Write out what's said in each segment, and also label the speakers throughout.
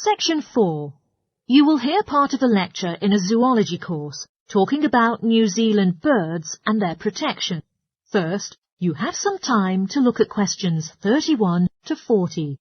Speaker 1: Section 4. You will hear part of a lecture in a zoology course talking about New Zealand birds and their protection. First, you have some time to look at questions 31 to 40.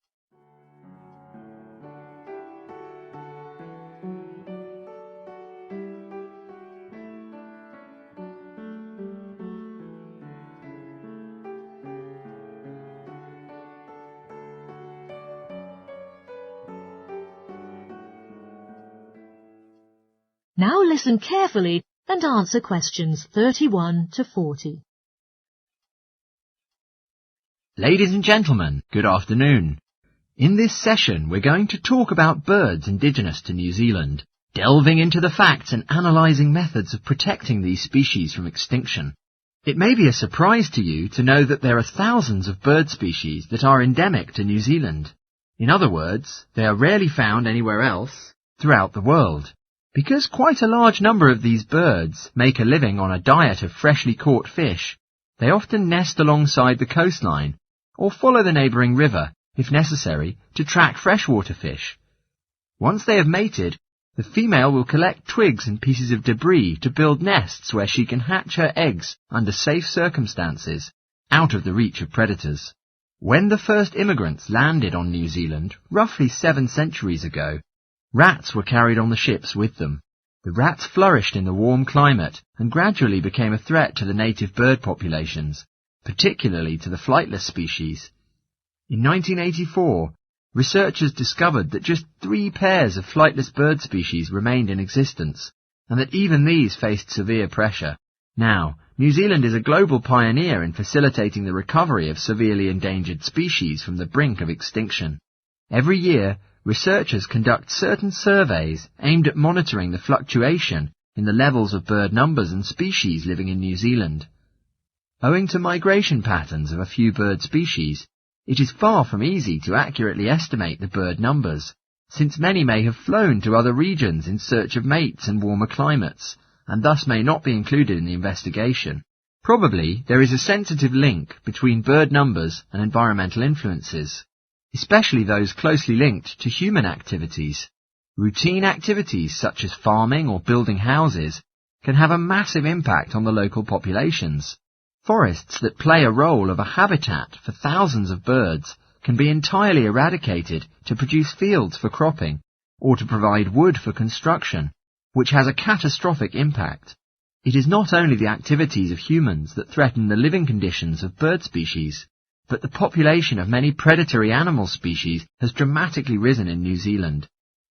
Speaker 1: Now listen carefully and answer questions 31 to 40.
Speaker 2: Ladies and gentlemen, good afternoon. In this session, we're going to talk about birds indigenous to New Zealand, delving into the facts and analysing methods of protecting these species from extinction. It may be a surprise to you to know that there are thousands of bird species that are endemic to New Zealand. In other words, they are rarely found anywhere else throughout the world. Because quite a large number of these birds make a living on a diet of freshly caught fish, they often nest alongside the coastline or follow the neighbouring river, if necessary, to track freshwater fish. Once they have mated, the female will collect twigs and pieces of debris to build nests where she can hatch her eggs under safe circumstances, out of the reach of predators. When the first immigrants landed on New Zealand, roughly 7 centuries ago, rats were carried on the ships with them. The rats flourished in the warm climate and gradually became a threat to the native bird populations, particularly to the flightless species. In 1984, researchers discovered that just 3 pairs of flightless bird species remained in existence, and that even these faced severe pressure. Now, New Zealand is a global pioneer in facilitating the recovery of severely endangered species from the brink of extinction. Every year, researchers conduct certain surveys aimed at monitoring the fluctuation in the levels of bird numbers and species living in New Zealand. Owing to migration patterns of a few bird species, it is far from easy to accurately estimate the bird numbers, since many may have flown to other regions in search of mates and warmer climates, and thus may not be included in the investigation. Probably there is a sensitive link between bird numbers and environmental influences, especially those closely linked to human activities. Routine activities such as farming or building houses can have a massive impact on the local populations. Forests that play a role of a habitat for thousands of birds can be entirely eradicated to produce fields for cropping or to provide wood for construction, which has a catastrophic impact. It is not only the activities of humans that threaten the living conditions of bird species, but the population of many predatory animal species has dramatically risen in New Zealand.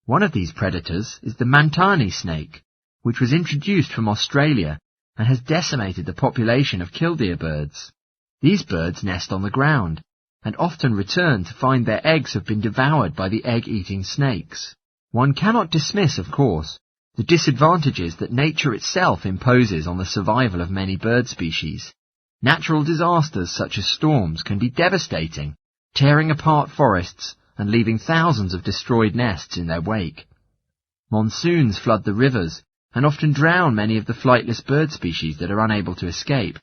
Speaker 2: One of these predators is the Mantani snake, which was introduced from Australia and has decimated the population of killdeer birds. These birds nest on the ground and often return to find their eggs have been devoured by the egg-eating snakes. One cannot dismiss, of course, the disadvantages that nature itself imposes on the survival of many bird species. Natural disasters such as storms can be devastating, tearing apart forests and leaving thousands of destroyed nests in their wake. Monsoons flood the rivers and often drown many of the flightless bird species that are unable to escape.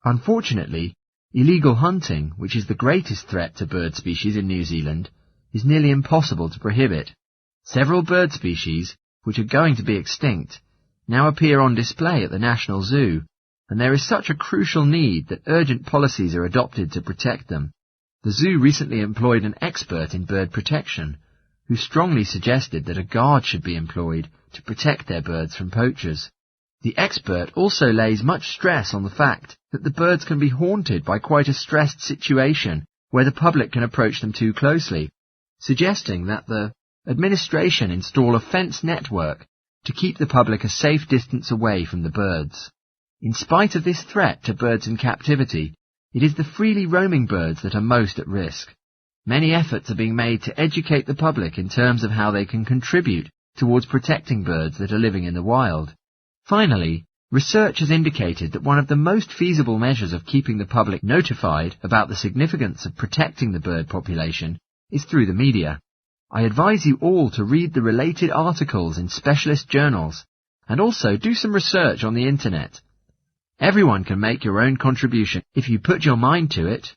Speaker 2: Unfortunately, illegal hunting, which is the greatest threat to bird species in New Zealand, is nearly impossible to prohibit. Several bird species, which are going to be extinct, now appear on display at the National Zoo, and there is such a crucial need that urgent policies are adopted to protect them. The zoo recently employed an expert in bird protection, who strongly suggested that a guard should be employed to protect their birds from poachers. The expert also lays much stress on the fact that the birds can be haunted by quite a stressed situation where the public can approach them too closely, suggesting that the administration install a fence network to keep the public a safe distance away from the birds. In spite of this threat to birds in captivity, it is the freely roaming birds that are most at risk. Many efforts are being made to educate the public in terms of how they can contribute towards protecting birds that are living in the wild. Finally, research has indicated that one of the most feasible measures of keeping the public notified about the significance of protecting the bird population is through the media. I advise you all to read the related articles in specialist journals and also do some research on the internet. Everyone can make your own contribution if you put your mind to it.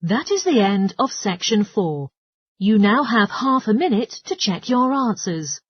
Speaker 1: That is the end of Section 4. You now have half a minute to check your answers.